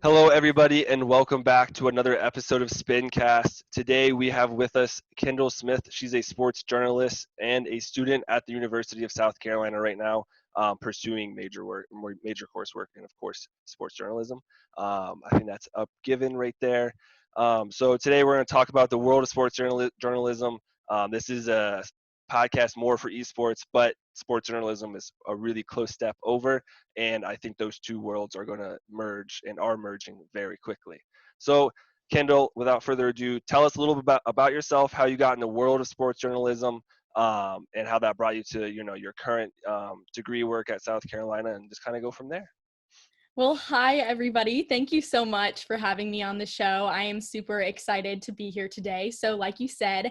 Hello, everybody, and welcome back to another episode of Spincast. Today, we have with us Kendall Smith. She's a sports journalist and a student at the University of South Carolina right now, pursuing major coursework, and of course, sports journalism. I think that's a given right there. So today, we're going to talk about the world of sports journalism. This is a podcast more for esports, but sports journalism is a really close step over. And I think those two worlds are going to merge and are merging very quickly. So, Kendall, without further ado, tell us a little bit about yourself, how you got in the world of sports journalism, and how that brought you to your current degree work at South Carolina, and just kind of go from there. Well, hi, everybody. Thank you so much for having me on the show. I am super excited to be here today. So, like you said,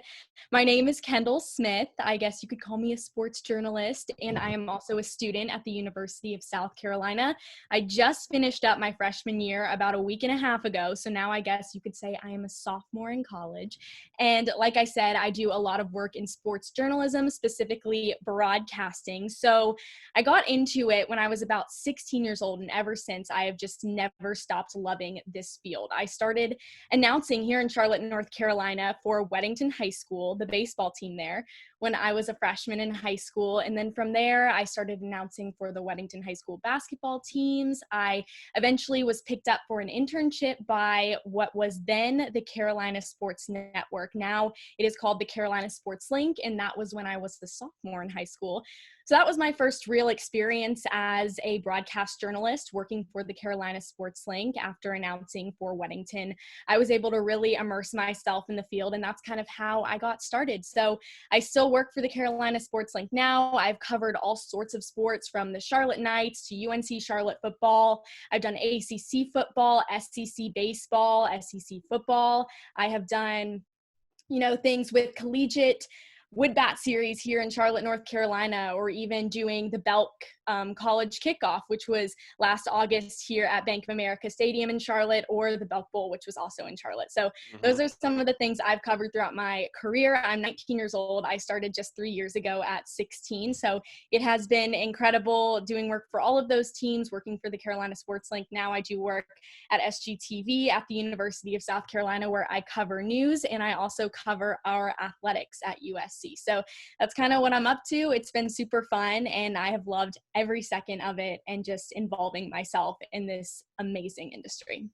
my name is Kendall Smith. I guess you could call me a sports journalist, and I am also a student at the University of South Carolina. I just finished up my freshman year about a week and a half ago. So now I guess you could say I am a sophomore in college. And like I said, I do a lot of work in sports journalism, specifically broadcasting. So I got into it when I was about 16 years old, and ever since I have just never stopped loving this field. I started announcing here in Charlotte, North Carolina for Weddington High School, the baseball team there, when I was a freshman in high school. And then from there, I started announcing for the Weddington High School basketball teams. I eventually was picked up for an internship by what was then the Carolina Sports Network. Now it is called the Carolina Sports Link, and that was when I was a sophomore in high school. So that was my first real experience as a broadcast journalist working for the Carolina Sports Link after announcing for Weddington. I was able to really immerse myself in the field, and that's kind of how I got started. So I still work for the Carolina Sports Link now. I've covered all sorts of sports from the Charlotte Knights to UNC Charlotte football. I've done ACC football, SEC baseball, SEC football. I have done things with collegiate wood bat series here in Charlotte, North Carolina, or even doing the Belk college kickoff, which was last August here at Bank of America Stadium in Charlotte, or the Belk Bowl, which was also in Charlotte. So those are some of the things I've covered throughout my career. I'm 19 years old. I started just 3 years ago at 16. So it has been incredible doing work for all of those teams, working for the Carolina Sports Link. Now I do work at SGTV at the University of South Carolina, where I cover news, and I also cover our athletics at USC. So that's kind of what I'm up to. It's been super fun, and I have loved every second of it and just involving myself in this amazing industry.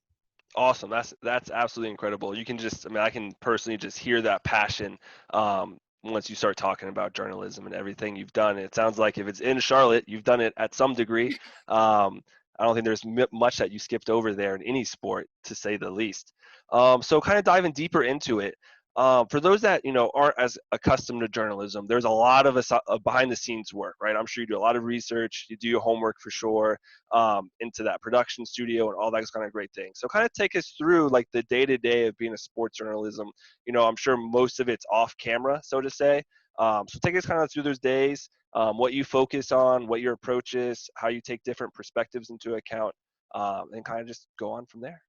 Awesome. That's absolutely incredible. You can just, I can personally just hear that passion once you start talking about journalism and everything you've done. It sounds like if it's in Charlotte, you've done it at some degree. I don't think there's much that you skipped over there in any sport, to say the least. So kind of diving deeper into it. For those that aren't as accustomed to journalism, there's a lot of behind the scenes work, right? I'm sure you do a lot of research, you do your homework for sure, into that production studio and all that kind of great things. So kind of take us through like the day to day of being a sports journalism. I'm sure most of it's off camera, so to say. So take us kind of through those days, what you focus on, what your approach is, how you take different perspectives into account, and kind of just go on from there.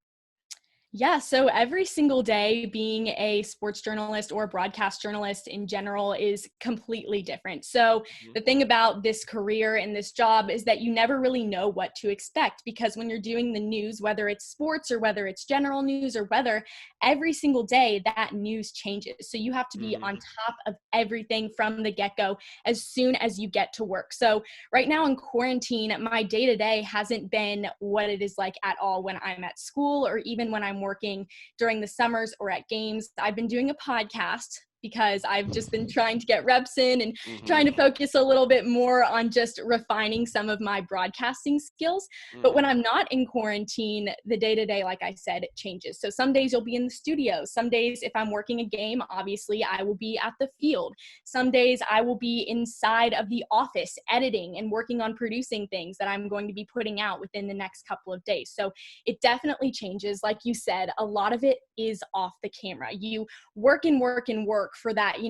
Yeah, so every single day being a sports journalist or a broadcast journalist in general is completely different. So the thing about this career and this job is that you never really know what to expect, because when you're doing the news, whether it's sports or whether it's general news or weather, every single day that news changes. So you have to be on top of everything from the get-go as soon as you get to work. So right now in quarantine, my day-to-day hasn't been what it is like at all when I'm at school or even when I'm working during the summers or at games. I've been doing a podcast because I've just been trying to get reps in and trying to focus a little bit more on just refining some of my broadcasting skills. But when I'm not in quarantine, the day-to-day, like I said, it changes. So some days you'll be in the studio. Some days, if I'm working a game, obviously I will be at the field. Some days I will be inside of the office editing and working on producing things that I'm going to be putting out within the next couple of days. So it definitely changes. Like you said, a lot of it is off the camera. You work and work and work for that,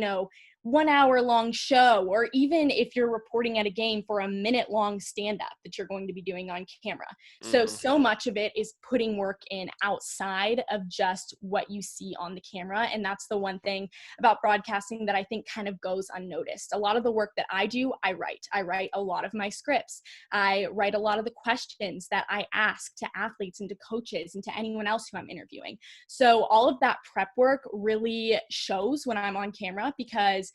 1 hour long show, or even if you're reporting at a game for a minute long stand up that you're going to be doing on camera. So much of it is putting work in outside of just what you see on the camera. And that's the one thing about broadcasting that I think kind of goes unnoticed. A lot of the work that I do, I write a lot of my scripts. I write a lot of the questions that I ask to athletes and to coaches and to anyone else who I'm interviewing. So all of that prep work really shows when I'm on camera, because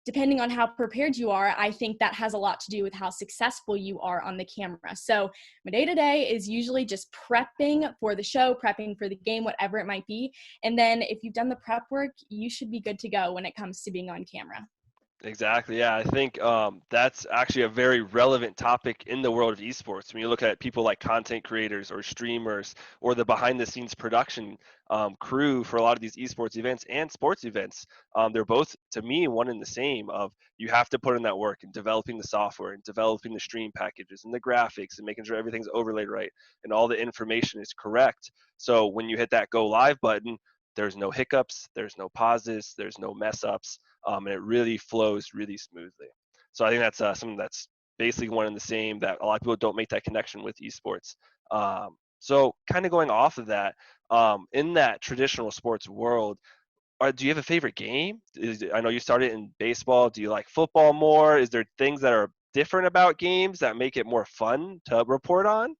depending on how prepared you are, I think that has a lot to do with how successful you are on the camera. So my day-to-day is usually just prepping for the show, prepping for the game, whatever it might be. And then if you've done the prep work, you should be good to go when it comes to being on camera. Exactly. Yeah, I think that's actually a very relevant topic in the world of esports. When you look at people like content creators or streamers or the behind-the-scenes production crew for a lot of these esports events and sports events, they're both, to me, one and the same. Of you have to put in that work in developing the software and developing the stream packages and the graphics and making sure everything's overlaid right and all the information is correct. So when you hit that go live button, there's no hiccups, there's no pauses, there's no mess ups, and it really flows really smoothly. So I think that's something that's basically one and the same, that a lot of people don't make that connection with esports. So kind of going off of that, in that traditional sports world, do you have a favorite game? I know you started in baseball. Do you like football more? Is there things that are different about games that make it more fun to report on?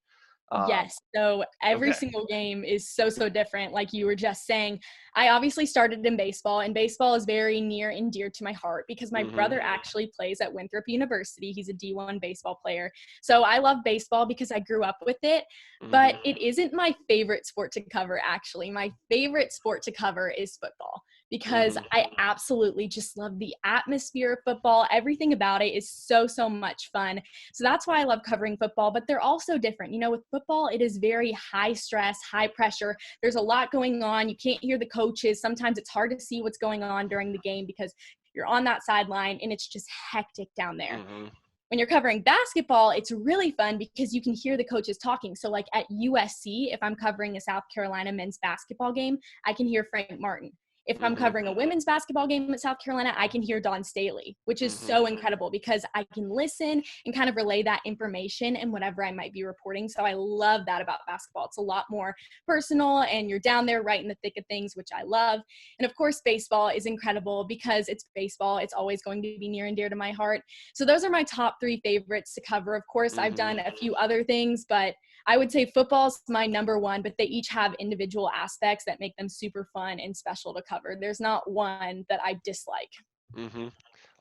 Um, Yes. So every okay. single game is so different. Like you were just saying, I obviously started in baseball, and baseball is very near and dear to my heart because my Mhm. brother actually plays at Winthrop University. He's a D1 baseball player. So I love baseball because I grew up with it, but Mhm. it isn't my favorite sport to cover, actually. My favorite sport to cover is football, because Mhm. I absolutely just love the atmosphere of football. Everything about it is so much fun. So that's why I love covering football, but they're also different. You know, with football, it is very high stress, high pressure. There's a lot going on. You can't hear the coaches. Sometimes it's hard to see what's going on during the game because you're on that sideline and it's just hectic down there. Mhm. When you're covering basketball, it's really fun because you can hear the coaches talking. So like at USC, if I'm covering a South Carolina men's basketball game, I can hear Frank Martin. If I'm Mhm. covering a women's basketball game at South Carolina, I can hear Dawn Staley, which is Mhm. so incredible because I can listen and kind of relay that information and whatever I might be reporting. So I love that about basketball. It's a lot more personal and you're down there right in the thick of things, which I love. And of course, baseball is incredible because it's baseball. It's always going to be near and dear to my heart. So those are my top three favorites to cover. Of course, I've Mhm. done a few other things, but I would say football's my number one, but they each have individual aspects that make them super fun and special to cover. There's not one that I dislike. Mhm.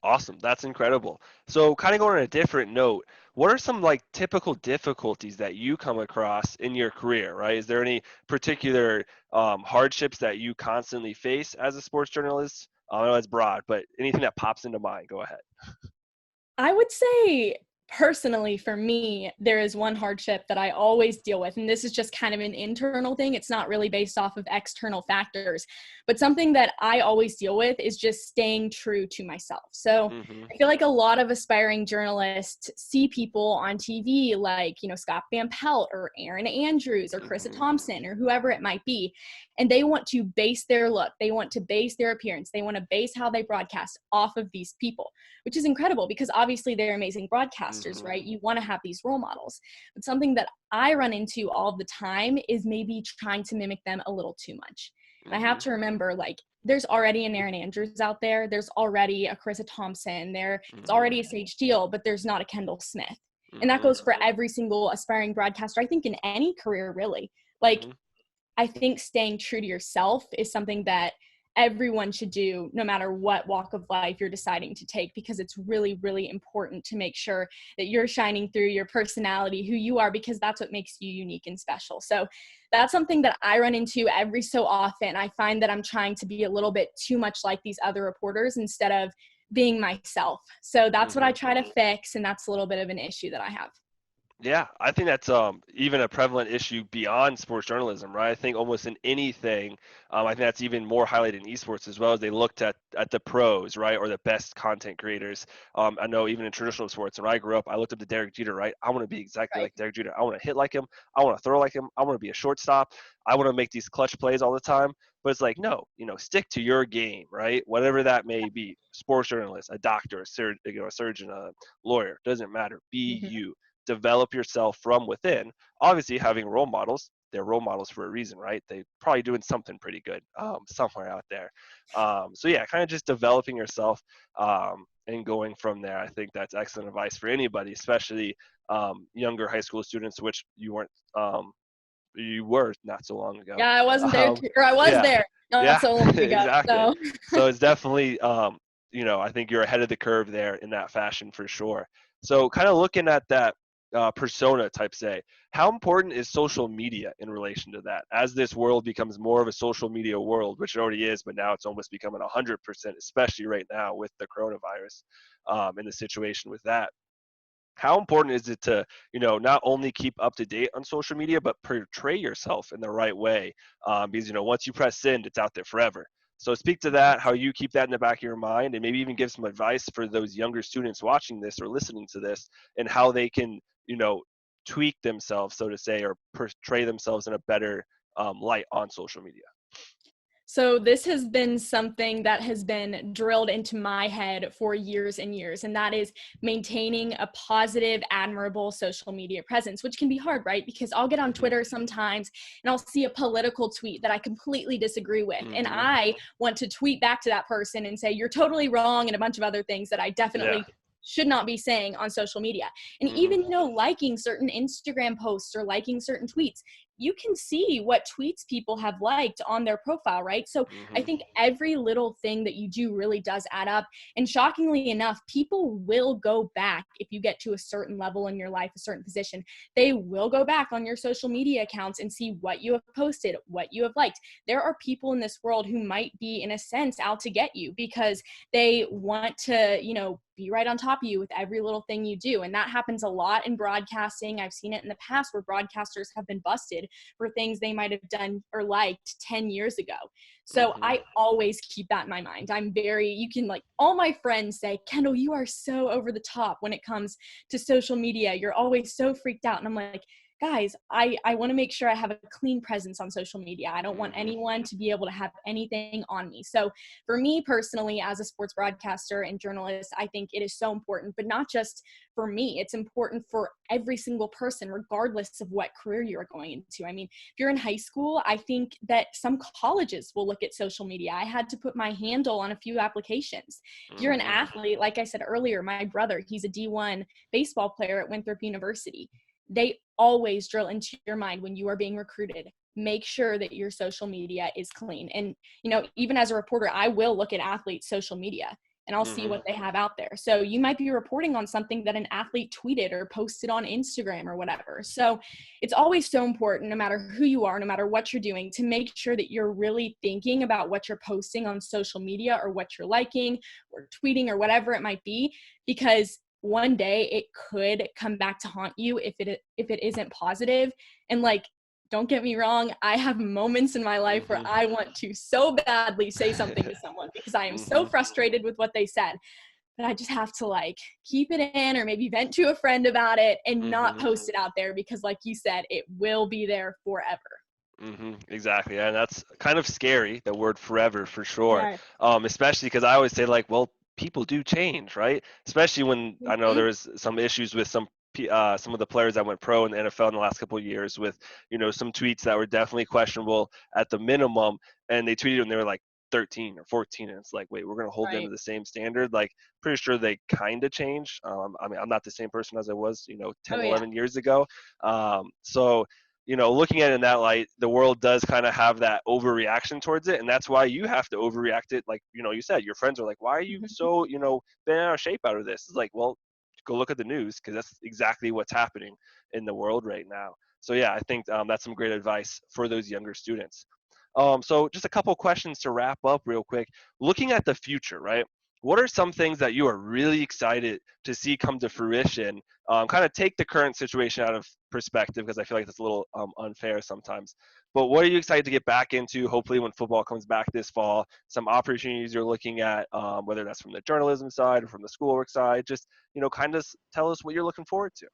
Awesome. That's incredible. So kind of going on a different note, what are some like typical difficulties that you come across in your career, right? Is there any particular hardships that you constantly face as a sports journalist? I know it's broad, but anything that pops into mind, go ahead. I would say personally for me, there is one hardship that I always deal with, and this is just kind of an internal thing. It's not really based off of external factors, but something that I always deal with is just staying true to myself. So Mhm. I feel like a lot of aspiring journalists see people on TV like, you know, Scott Van Pelt or Aaron Andrews or Carissa Mhm. Thompson or whoever it might be. And they want to base their look, they want to base their appearance, they want to base how they broadcast off of these people, which is incredible because obviously they're amazing broadcasters, Mhm. right? You want to have these role models. But something that I run into all the time is maybe trying to mimic them a little too much. And I have Mhm. to remember, like, there's already an Aaron Andrews out there. There's already a Carissa Thompson. It's Mhm. already a Sage Steele, but there's not a Kendall Smith. And that Mhm. goes for every single aspiring broadcaster, I think, in any career, really. Like, Mhm. I think staying true to yourself is something that everyone should do no matter what walk of life you're deciding to take, because it's really important to make sure that you're shining through your personality, who you are, because that's what makes you unique and special. So that's something that I run into every so often. I find that I'm trying to be a little bit too much like these other reporters instead of being myself. So that's what I Mhm. try to fix, and that's a little bit of an issue that I have. Yeah, I think that's even a prevalent issue beyond sports journalism, right? I think almost in anything, I think that's even more highlighted in esports as well, as they looked at the pros, right, or the best content creators. I know even in traditional sports, when I grew up, I looked up to Derek Jeter, right? I want to be exactly Right. like Derek Jeter. I want to hit like him. I want to throw like him. I want to be a shortstop. I want to make these clutch plays all the time. but it's like, no, stick to your game, right? Whatever that may be, sports journalist, a doctor, a surgeon, a lawyer, doesn't matter. Be Mhm. you. Develop yourself from within. Obviously, having role models, they're role models for a reason, right? They probably doing something pretty good somewhere out there. So yeah, kind of just developing yourself and going from there. I think that's excellent advice for anybody, especially younger high school students, which you were not so long ago. Yeah, I wasn't there, Um, or I was yeah, there not yeah, so long ago. exactly. So So it's definitely, I think you're ahead of the curve there in that fashion for sure. So kind of looking at that persona type say, how important is social media in relation to that? As this world becomes more of a social media world, which it already is, but now it's almost becoming 100%, especially right now with the coronavirus and the situation with that. How important is it to not only keep up to date on social media but portray yourself in the right way, because once you press send, it's out there forever. So speak to that, how you keep that in the back of your mind, and maybe even give some advice for those younger students watching this or listening to this, and how they can tweak themselves, so to say, or portray themselves in a better light on social media. So this has been something that has been drilled into my head for years and years, and that is maintaining a positive, admirable social media presence, which can be hard, right? Because I'll get on Hmm. Twitter sometimes and I'll see a political tweet that I completely disagree with, and Hmm. I want to tweet back to that person and say, you're totally wrong, and a bunch of other things that I Yeah. definitely should not be saying on social media. And Hmm. even, liking certain Instagram posts or liking certain tweets, you can see what tweets people have liked on their profile, right? So I Hmm. think every little thing that you do really does add up. And shockingly enough, people will go back if you get to a certain level in your life, a certain position. They will go back on your social media accounts and see what you have posted, what you have liked. There are people in this world who might be, in a sense, out to get you because they want to, be right on top of you with every little thing you do. And that happens a lot in broadcasting. I've seen it in the past where broadcasters have been busted for things they might have done or liked 10 years ago. So Hmm. I always keep that in my mind. You can all my friends say, Kendall, you are so over the top when it comes to social media. You're always so freaked out. And I'm like, guys, I want to make sure I have a clean presence on social media. I don't want Hmm. anyone to be able to have anything on me. So for me personally, as a sports broadcaster and journalist, I think it is so important, but not just for me. It's important for every single person, regardless of what career you're going into. I mean, if you're in high school, I think that some colleges will look at social media. I had to put my handle on a few applications. If you're an Hmm. athlete, like I said earlier, my brother, he's a D1 baseball player at Winthrop University. They always drill into your mind when you are being recruited. Make sure that your social media is clean. And, even as a reporter, I will look at athletes' social media and I'll see Hmm. what they have out there. So you might be reporting on something that an athlete tweeted or posted on Instagram or whatever. So it's always so important, no matter who you are, no matter what you're doing, to make sure that you're really thinking about what you're posting on social media or what you're liking or tweeting or whatever it might be, because one day it could come back to haunt you if it isn't positive. And don't get me wrong, I have moments in my life where Hmm. I want to so badly say something to someone because I am so Hmm. frustrated with what they said. But I just have to keep it in or maybe vent to a friend about it and not Hmm. post it out there because, like you said, it will be there forever. Exactly, and that's kind of scary. The word "forever" for sure, Yeah. especially because I always say well, people do change, right? Especially when I know Mm-hmm. there was some issues with some of the players that went pro in the NFL in the last couple of years with some tweets that were definitely questionable at the minimum, and they tweeted and they were like 13 or 14, and it's like, wait, we're gonna hold them to Right. the same standard? Like, pretty sure they kind of changed. I mean, I'm not the same person as I was 10, Oh, yeah. 11 years ago. So looking at it in that light, the world does kind of have that overreaction towards it, and that's why you have to overreact it. Like you said, your friends are like, "Why are you Mm-hmm. so bent out of shape out of this?" It's like, well, go look at the news because that's exactly what's happening in the world right now. So yeah, I think that's some great advice for those younger students. So just a couple questions to wrap up real quick. Looking at the future, right? What are some things that you are really excited to see come to fruition? Kind of take the current situation out of perspective because I feel like that's a little unfair sometimes. But what are you excited to get back into? Hopefully, when football comes back this fall, some opportunities you're looking at, whether that's from the journalism side or from the schoolwork side. Just kind of tell us what you're looking forward to.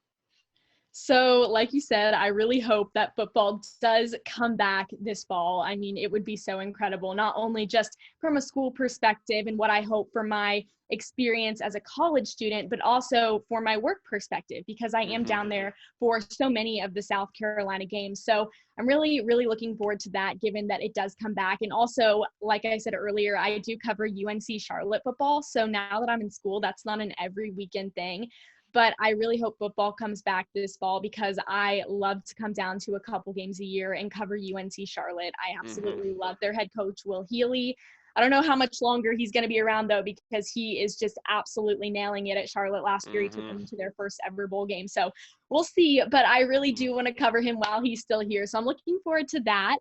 So, like you said, I really hope that football does come back this fall. I mean, it would be so incredible, not only just from a school perspective and what I hope for my experience as a college student, but also for my work perspective, because I am Hmm. down there for so many of the South Carolina games. So, I'm really, really looking forward to that, given that it does come back. And also, like I said earlier, I do cover UNC Charlotte football. So now that I'm in school, that's not an every weekend thing. But I really hope football comes back this fall because I love to come down to a couple games a year and cover UNC Charlotte. I Hmm. absolutely love their head coach, Will Healy. I don't know how much longer he's going to be around, though, because he is just absolutely nailing it at Charlotte. Last year, he took Hmm. them to their first ever bowl game. So we'll see. But I really Hmm. do want to cover him while he's still here. So I'm looking forward to that.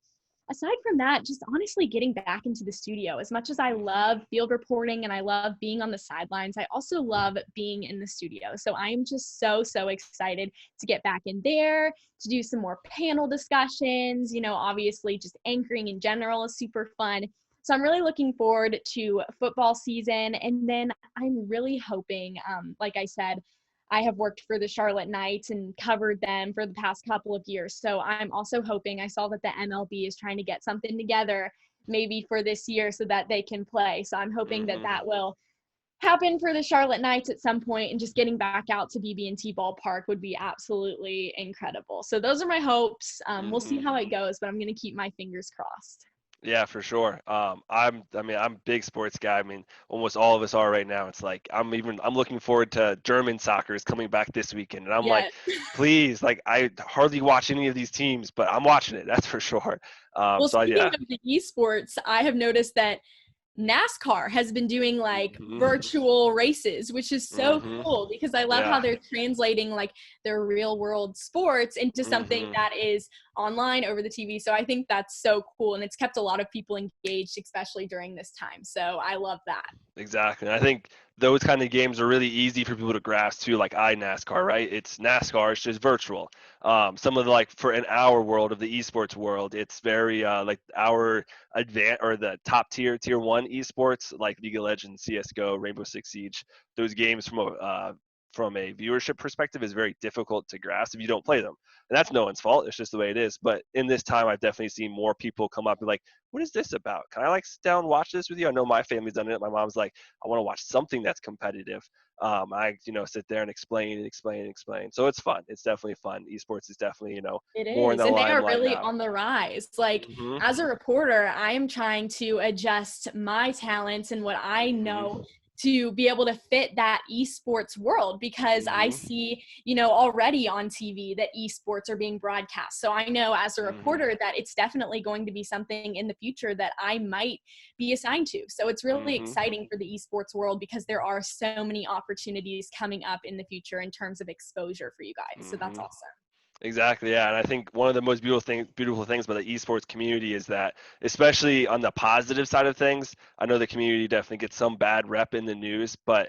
Aside from that, just honestly getting back into the studio. As much as I love field reporting and I love being on the sidelines, I also love being in the studio. So I am just so, so excited to get back in there, to do some more panel discussions. Obviously, just anchoring in general is super fun. So I'm really looking forward to football season. And then I'm really hoping, like I said, I have worked for the Charlotte Knights and covered them for the past couple of years. So I'm also hoping, I saw that the MLB is trying to get something together maybe for this year so that they can play. So I'm hoping that Hmm. that will happen for the Charlotte Knights at some point, and just getting back out to BB&T Ballpark would be absolutely incredible. So those are my hopes. We'll see Hmm. how it goes, but I'm going to keep my fingers crossed. Yeah, for sure. I'm a big sports guy. I mean, almost all of us are right now. It's like I'm looking forward to German soccer is coming back this weekend, and I'm like, Yeah. please, like I hardly watch any of these teams, but I'm watching it. That's for sure. Well, speaking Yeah. of the esports, I have noticed that NASCAR has been doing like Hmm. virtual races, which is so Hmm. cool because I love how Yeah. they're translating like their real world sports into something Hmm. that is online over the TV. So I think that's so cool. And it's kept a lot of people engaged, especially during this time. So I love that. Exactly. And I think those kind of games are really easy for people to grasp too, like iNASCAR, right? It's NASCAR, it's just virtual. Some of the, like for in our world of the esports world, it's very like our or the top tier one esports like League of Legends, CS:GO, Rainbow Six Siege. Those games from a viewership perspective is very difficult to grasp if you don't play them. And that's no one's fault. It's just the way it is. But in this time, I've definitely seen more people come up and like, what is this about? Can I like sit down and watch this with you? I know my family's done it. My mom's like, I want to watch something that's competitive. I sit there and explain and explain and explain. So it's fun. It's definitely fun. Esports is definitely It more in is. the And they are limelight really now. on the rise. Like, Mhm. as a reporter, I am trying to adjust my talents and what I know Mhm. to be able to fit that esports world because I Mhm. see, already on TV that esports are being broadcast. So I know as a Mhm. reporter that it's definitely going to be something in the future that I might be assigned to. So it's really Mhm. exciting for the esports world because there are so many opportunities coming up in the future in terms of exposure for you guys. So that's Mhm. awesome. Exactly, yeah, and I think one of the most beautiful things about the esports community is that, especially on the positive side of things, I know the community definitely gets some bad rep in the news, but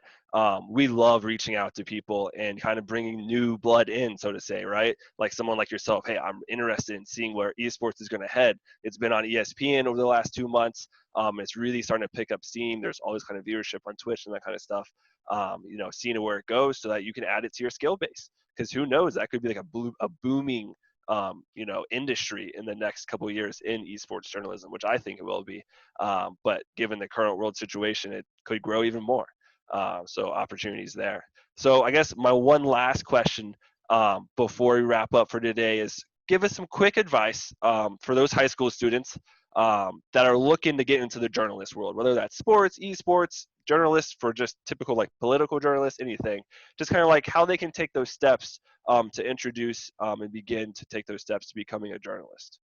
we love reaching out to people and kind of bringing new blood in, so to say, right? Like someone like yourself, hey, I'm interested in seeing where esports is going to head. It's been on ESPN over the last 2 months. It's really starting to pick up steam. There's all this kind of viewership on Twitch and that kind of stuff. Seeing where it goes so that you can add it to your skill base because who knows, that could be like a booming industry in the next couple of years in esports journalism, which I think it will be. But given the current world situation, it could grow even more. So opportunities there. So I guess my one last question before we wrap up for today is give us some quick advice for those high school students that are looking to get into the journalist world, whether that's sports, esports, journalists for just typical like political journalists, anything. Just kind of like how they can take those steps to introduce and begin to take those steps to becoming a journalist.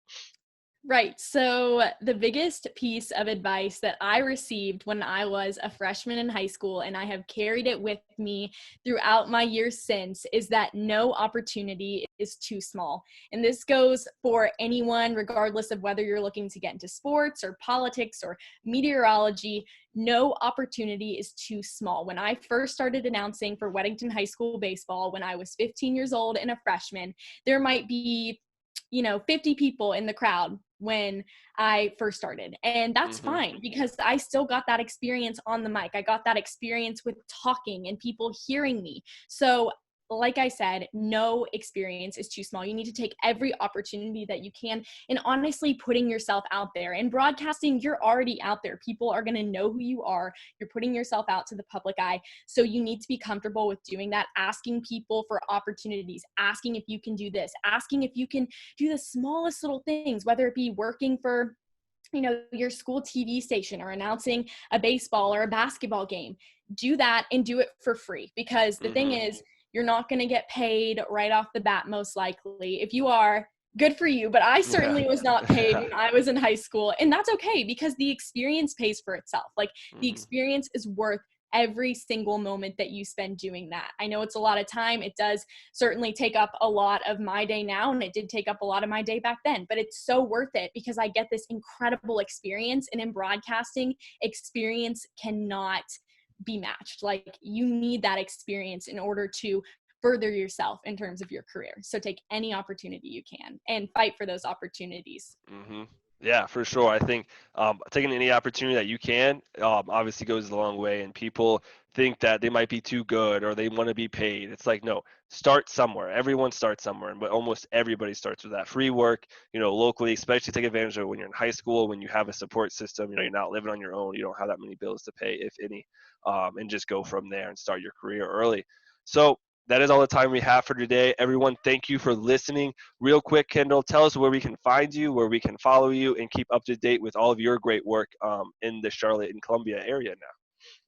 Right. So, the biggest piece of advice that I received when I was a freshman in high school, and I have carried it with me throughout my years since, is that no opportunity is too small. And this goes for anyone, regardless of whether you're looking to get into sports or politics or meteorology. No opportunity is too small. When I first started announcing for Weddington High School baseball, when I was 15 years old and a freshman, there might be 50 people in the crowd when I first started. And that's Mm-hmm. fine because I still got that experience on the mic. I got that experience with talking and people hearing me. So like I said, no experience is too small. You need to take every opportunity that you can, and honestly putting yourself out there. In broadcasting, you're already out there. People are going to know who you are. You're putting yourself out to the public eye. So you need to be comfortable with doing that, asking people for opportunities, asking if you can do this, asking if you can do the smallest little things, whether it be working for your school TV station or announcing a baseball or a basketball game. Do that and do it for free, because the thing is, you're not going to get paid right off the bat, most likely. If you are, good for you, but I Yeah. certainly was not paid when I was in high school, and that's okay, because the experience pays for itself. Like, the experience is worth every single moment that you spend doing that. I know it's a lot of time. It does certainly take up a lot of my day now, and it did take up a lot of my day back then, but it's so worth it because I get this incredible experience. And in broadcasting, experience cannot be matched. Like, you need that experience in order to further yourself in terms of your career. So take any opportunity you can and fight for those opportunities. Yeah, for sure. I think taking any opportunity that you can obviously goes a long way. And people think that they might be too good or they want to be paid. It's like, no, start somewhere. Everyone starts somewhere, and but almost everybody starts with that free work. Locally, especially take advantage of it when you're in high school, when you have a support system. You're not living on your own. You don't have that many bills to pay, if any, and just go from there and start your career early. So that is all the time we have for today. Everyone, thank you for listening. Real quick, Kendall, tell us where we can find you, where we can follow you, and keep up to date with all of your great work in the Charlotte and Columbia area now.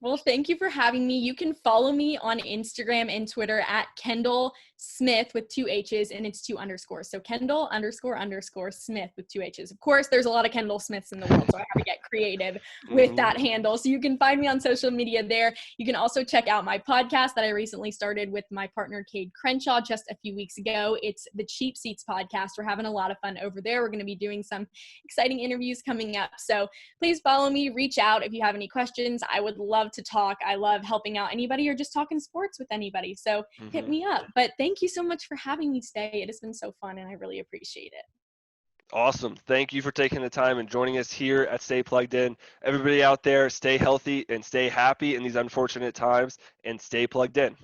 Well, thank you for having me. You can follow me on Instagram and Twitter at Kendall Smith with 2 H's, and it's 2 underscores. So Kendall _ Smith with 2 H's. Of course, there's a lot of Kendall Smiths in the world, so I have to get creative with that handle. So you can find me on social media there. You can also check out my podcast that I recently started with my partner, Cade Crenshaw, just a few weeks ago. It's the Cheap Seats podcast. We're having a lot of fun over there. We're going to be doing some exciting interviews coming up. So please follow me, reach out if you have any questions. I would love to talk. I love helping out anybody or just talking sports with anybody. So hit me up. But thank you so much for having me today. It has been so fun, and I really appreciate it. Awesome. Thank you for taking the time and joining us here at Stay Plugged In. Everybody out there, stay healthy and stay happy in these unfortunate times, and stay plugged in.